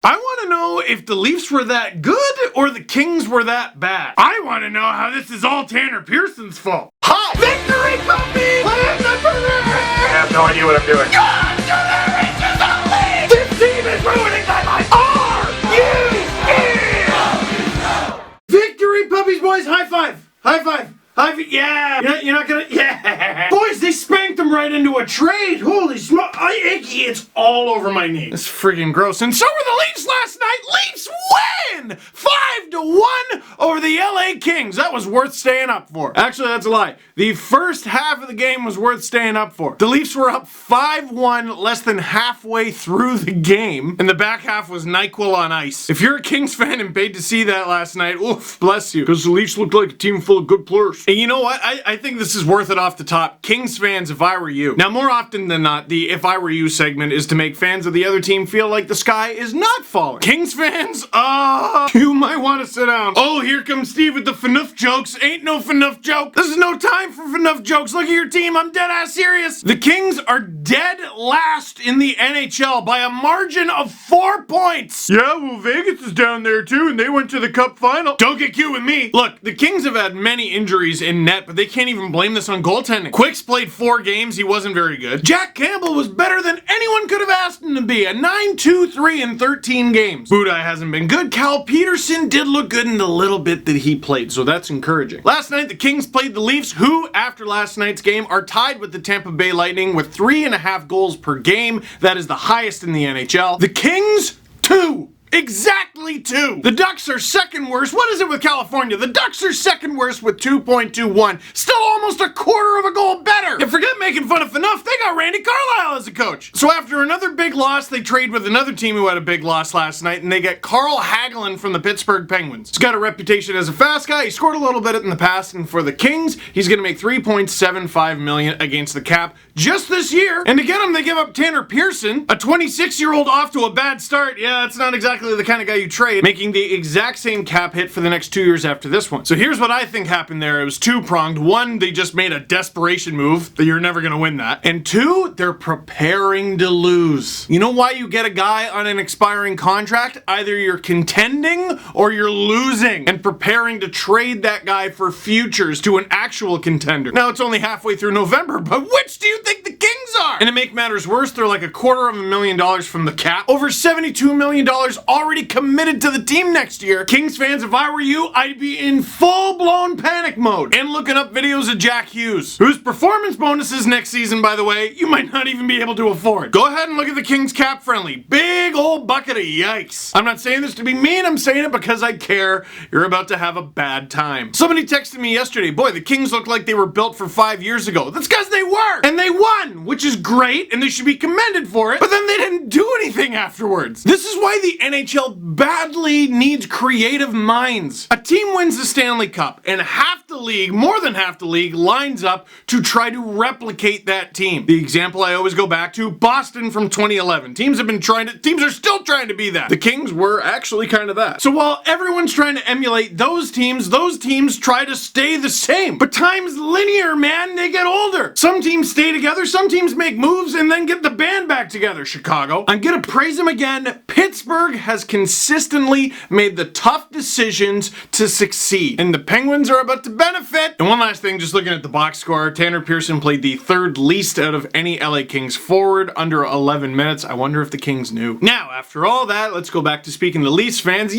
I want to know if the Leafs were that good or the Kings were that bad. I want to know how this is all Tanner Pearson's fault. Hi! Victory puppy! Land the parade! I have no idea what I'm doing. God to the riches only! This team is ruining my life! Victory puppies, boys! High five! High five! High five! Yeah! You're not gonna... Yeah! Boys, they spanked them right into a trade! Holy smoke! Icky! It's all over my knee. It's freaking gross. And so were the Leafs last night! Leafs win! 5-1 over the LA Kings. That was worth staying up for. Actually, that's a lie. The first half of the game was worth staying up for. The Leafs were up 5-1 less than halfway through the game, and the back half was NyQuil on ice. If you're a Kings fan and paid to see that last night, oof, bless you. Because the Leafs looked like a team full of good players. And you know what? I think this is worth it off the top. Kings fans, if I were you. Now, more often than not, the if I were you segment is to make fans of the other team feel like the sky is not falling. Kings fans, you might want to sit down. Oh, here comes Steve with the FNUF jokes. Ain't no FNUF joke. This is no time for FNUF jokes. Look at your team. I'm dead ass serious. The Kings are dead last in the NHL by a margin of 4 points. Yeah, well, Vegas is down there too, and they went to the Cup final. Don't get cute with me. Look, the Kings have had many injuries in net, but they can't even blame this on goaltending. Quicks played 4 games. He wasn't very good. Jack Campbell was better than anyone could have asked him to be. A 9-2-3 in 13 games. Budaj hasn't been good. Cal Peterson did look good in the little bit that he played, so that's encouraging. Last night, the Kings played the Leafs, who, after last night's game, are tied with the Tampa Bay Lightning with 3.5 goals per game. That is the highest in the NHL. The Kings, 2. Exactly 2. The Ducks are second worst. What is it with California? The Ducks are second worst with 2.21. Still almost a quarter of a goal better. And forget making fun of FNUF, they got Randy Carlyle as a coach. So after another big loss, they trade with another team who had a big loss last night, and they get Carl Hagelin from the Pittsburgh Penguins. He's got a reputation as a fast guy. He scored a little bit in the past, and for the Kings, he's going to make $3.75 million against the cap just this year. And to get him, they give up Tanner Pearson, a 26-year-old off to a bad start. Yeah, it's not exactly the kind of guy you trade, making the exact same cap hit for the next 2 years after this one. So here's what I think happened there. It was two-pronged. One, they just made a desperation move that you're never going to win that. And two, they're preparing to lose. You know why you get a guy on an expiring contract? Either you're contending or you're losing and preparing to trade that guy for futures to an actual contender. Now, it's only halfway through November, but which do you think the Kings are? And to make matters worse, they're like $250,000 from the cap. Over $72 million already committed to the team next year. Kings fans, if I were you, I'd be in full-blown panic mode and looking up videos of Jack Hughes, whose performance bonuses next season, by the way, you might not even be able to afford. Go ahead and look at the Kings cap friendly. Big old bucket of yikes. I'm not saying this to be mean, I'm saying it because I care. You're about to have a bad time. Somebody texted me yesterday, boy, the Kings look like they were built for 5 years ago. That's because they were. And they won, which is great, and they should be commended for it, but then they didn't do anything afterwards. This is why the NHL badly needs creative minds. A team wins the Stanley Cup, and half the league, more than half the league, lines up to try to replicate that team. The example I always go back to, Boston from 2011. Teams are still trying to be that. The Kings were actually kind of that. So while everyone's trying to emulate those teams try to stay the same. But time's linear, man. They get older. Some teams stay together, some teams make moves and then get the band back together. Chicago. I'm gonna praise them again. Pittsburgh has consistently made the tough decisions to succeed. And the Penguins are about to benefit. And one last thing, just looking at the box score, Tanner Pearson played the third least out of any LA Kings forward, under 11 minutes. I wonder if the Kings knew. Now, after all that, let's go back to speaking to Leafs fans.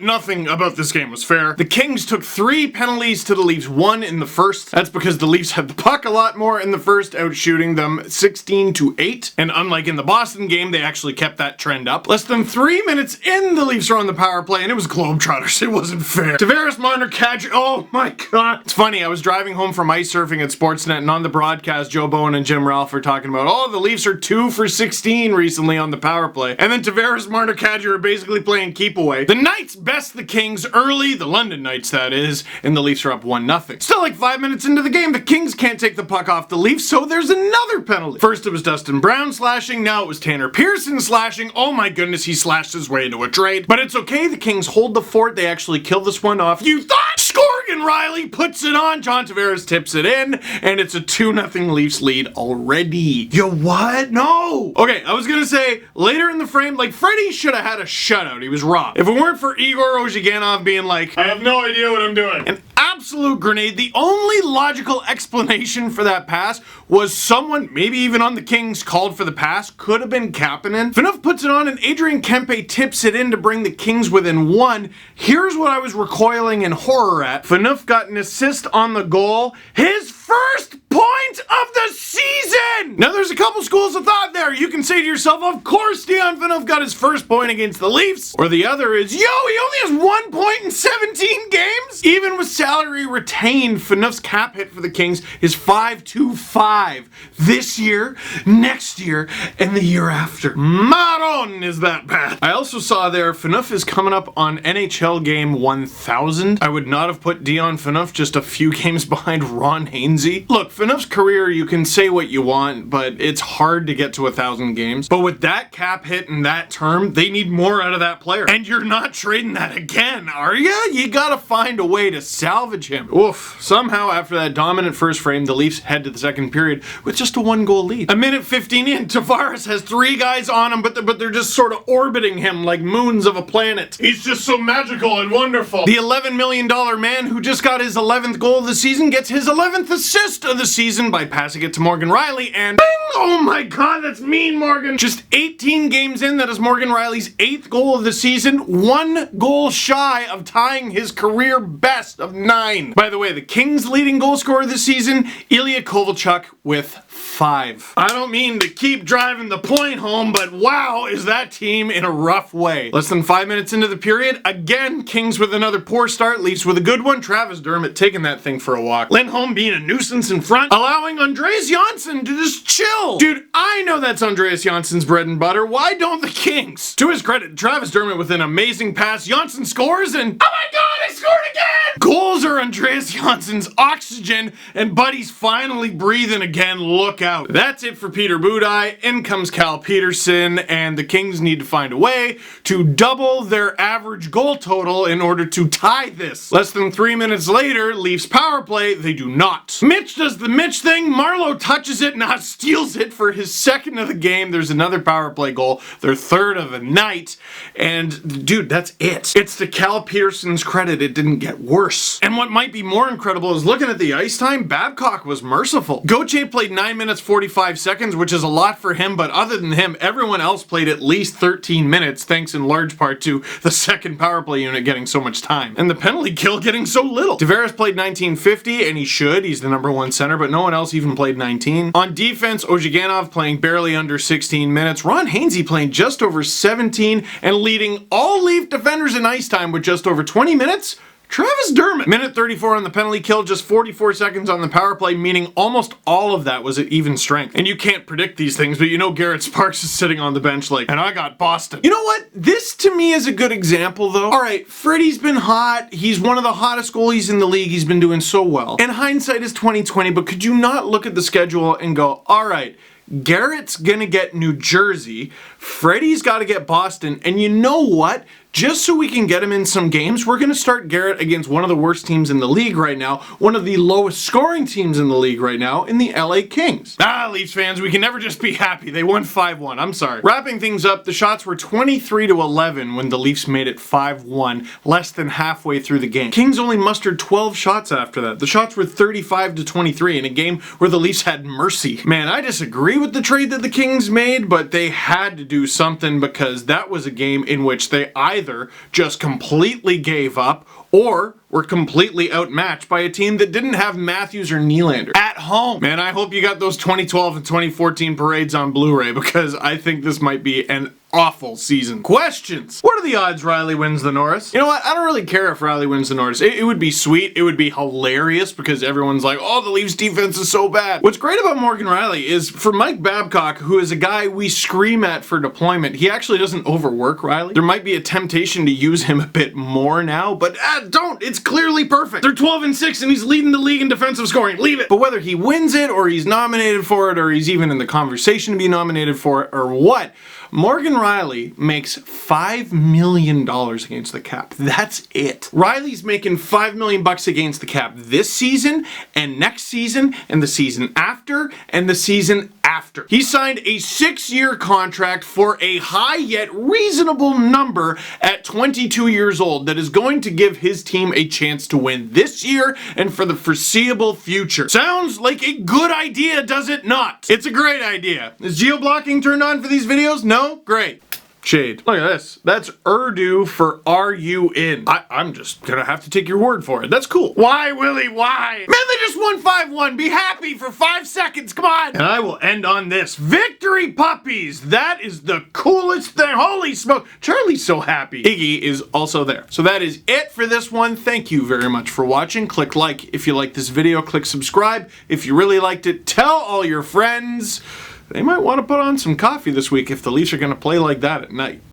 Nothing about this game was fair. The Kings took 3 penalties to the Leafs, 1 in the first. That's because the Leafs had the puck a lot more in the first, outshooting them 16-8. And unlike in the Boston game, they actually kept that trend up. Less than 3 minutes in, the Leafs were on the power play, and it was Globetrotters. It wasn't fair. Tavares Marner catch. Oh my god. It's funny, I was driving home from ice surfing at Sportsnet, and on the broadcast, Joe Bowen and Jim Ralph were talking about, oh, the Leafs are 2 for 16 recently on the power play. And then Tavares Marner Kadri are basically playing keep away. The Knights best the Kings early, the London Knights that is, and the Leafs are up 1-0. Still like 5 minutes into the game, the Kings can't take the puck off the Leafs, so there's another penalty. First it was Dustin Brown slashing, now it was Tanner Pearson slashing. Oh my goodness, he slashed his way into a trade. But it's okay, the Kings hold the fort, they actually kill this one off. You thought? Morgan Riley puts it on. John Tavares tips it in, and it's a 2-0 Leafs lead already. Yo, what? No. Okay, I was gonna say later in the frame, like Freddie should have had a shutout. He was robbed. If it weren't for Igor Ozhiganov being like, I have no idea what I'm doing. An absolute grenade. The only logical explanation for that pass was someone, maybe even on the Kings, called for the pass. Could have been Kapanen. Phaneuf puts it on, and Adrian Kempe tips it in to bring the Kings within 1. Here's what I was recoiling in horror at. Phaneuf got an assist on the goal. His first point of the season! Now there's a couple schools of thought there. You can say to yourself, of course Dion Phaneuf got his first point against the Leafs. Or the other is, yo, he only has 1 point in 17 games? Even with salary retained, Phaneuf's cap hit for the Kings is 5.25 this year, next year, and the year after. Maron, is that bad? I also saw there, Phaneuf is coming up on NHL game 1000. I would not have put Dion Phaneuf just a few games behind Ron Hainsey. Look, Phaneuf's career, you can say what you want, but it's hard to get to 1,000 games. But with that cap hit and that term, they need more out of that player. And you're not trading that again, are ya? You gotta find a way to salvage him. Oof. Somehow, after that dominant first frame, the Leafs head to the second period with just a 1-goal lead. A minute 15 in, Tavares has 3 guys on him, but they're just sort of orbiting him like moons of a planet. He's just so magical and wonderful. The $11 million man who just got his 11th goal of the season gets his 11th assist of the season by passing it to Morgan Riley, and bing! Oh my god, that's mean, Morgan. Just 18 games in, that is Morgan Riley's 8th goal of the season, 1 goal shy of tying his career best of 9. By the way, the Kings' leading goal scorer this season, Ilya Kovalchuk with 5. I don't mean to keep driving the point home, but wow, is that team in a rough way. Less than 5 minutes into the period, again, Kings with another poor start, Leafs with a good one. Travis Dermott taking that thing for a walk. Lindholm being a nuisance in front, allowing Andreas Johnsson to just chill. Dude, I know that's Andreas Johnsson's bread and butter. Why don't the Kings? To his credit, Travis Dermott with an amazing pass. Johnsson scores, and oh my god, I scored again! Goals are Andreas Johnson's oxygen, and Buddy's finally breathing again. Look out. That's it for Peter Budaj. In comes Cal Peterson, and the Kings need to find a way to double their average goal total in order to tie this. Less than 3 minutes later, Leafs power play, they do not. Mitch does the Mitch thing. Marleau touches it, now steals it for his 2nd of the game. There's another power play goal, their 3rd of the night, and dude, that's it. It's to Cal Peterson's credit, it didn't get worse. And what might be more incredible is looking at the ice time, Babcock was merciful. Gauthier played 9 minutes 45 seconds, which is a lot for him, but other than him, everyone else played at least 13 minutes, thanks in large part to the 2nd power play unit getting so much time, and the penalty kill getting so little. Tavares played 19:50, and he should. He's the #1 center, but no one else even played 19. On defense, Ozhiganov playing barely under 16 minutes. Ron Hainsey playing just over 17 and leading all Leaf defenders in ice time with just over 20 minutes. Travis Dermott. Minute 34 on the penalty kill, just 44 seconds on the power play, meaning almost all of that was at even strength. And you can't predict these things, but you know Garrett Sparks is sitting on the bench like, and I got Boston. You know what? This to me is a good example though. Alright, Freddie's been hot. He's one of the hottest goalies in the league. He's been doing so well. And hindsight is 2020, but could you not look at the schedule and go, alright, Garrett's gonna get New Jersey, Freddie's gotta get Boston, and you know what? Just so we can get him in some games, we're going to start Garrett against one of the worst teams in the league right now, one of the lowest scoring teams in the league right now, in the LA Kings. Leafs fans, we can never just be happy. They won 5-1. I'm sorry. Wrapping things up, the shots were 23-11 when the Leafs made it 5-1, less than halfway through the game. Kings only mustered 12 shots after that. The shots were 35-23 in a game where the Leafs had mercy. Man, I disagree with the trade that the Kings made, but they had to do something because that was a game in which they either just completely gave up or were completely outmatched by a team that didn't have Matthews or Nylander at home. Man, I hope you got those 2012 and 2014 parades on Blu-ray because I think this might be an awful season. Questions. What are the odds Riley wins the Norris? You know what? I don't really care if Riley wins the Norris. It would be sweet. It would be hilarious because everyone's like, oh, the Leafs defense is so bad. What's great about Morgan Riley is for Mike Babcock, who is a guy we scream at for deployment, he actually doesn't overwork Riley. There might be a temptation to use him a bit more now, but don't. It's clearly perfect. They're 12-6 and he's leading the league in defensive scoring. Leave it. But whether he wins it or he's nominated for it or he's even in the conversation to be nominated for it or what, Morgan Riley makes $5 million against the cap. That's it. Riley's making $5 million against the cap this season and next season and the season after and the season after. He signed a 6-year contract for a high yet reasonable number at 22 years old that is going to give his team a chance to win this year and for the foreseeable future. Sounds like a good idea, does it not? It's a great idea. Is geo-blocking turned on for these videos? No? Great. Shade. Look at this. That's Urdu for R-U-N. I'm just gonna have to take your word for it. That's cool. Why, Willie? Why? Man, they just won 5-1. Be happy for 5 seconds. Come on. And I will end on this. Victory puppies. That is the coolest thing. Holy smoke. Charlie's so happy. Iggy is also there. So that is it for this one. Thank you very much for watching. Click like if you like this video. Click subscribe if you really liked it. Tell all your friends. They might want to put on some coffee this week if the Leafs are going to play like that at night.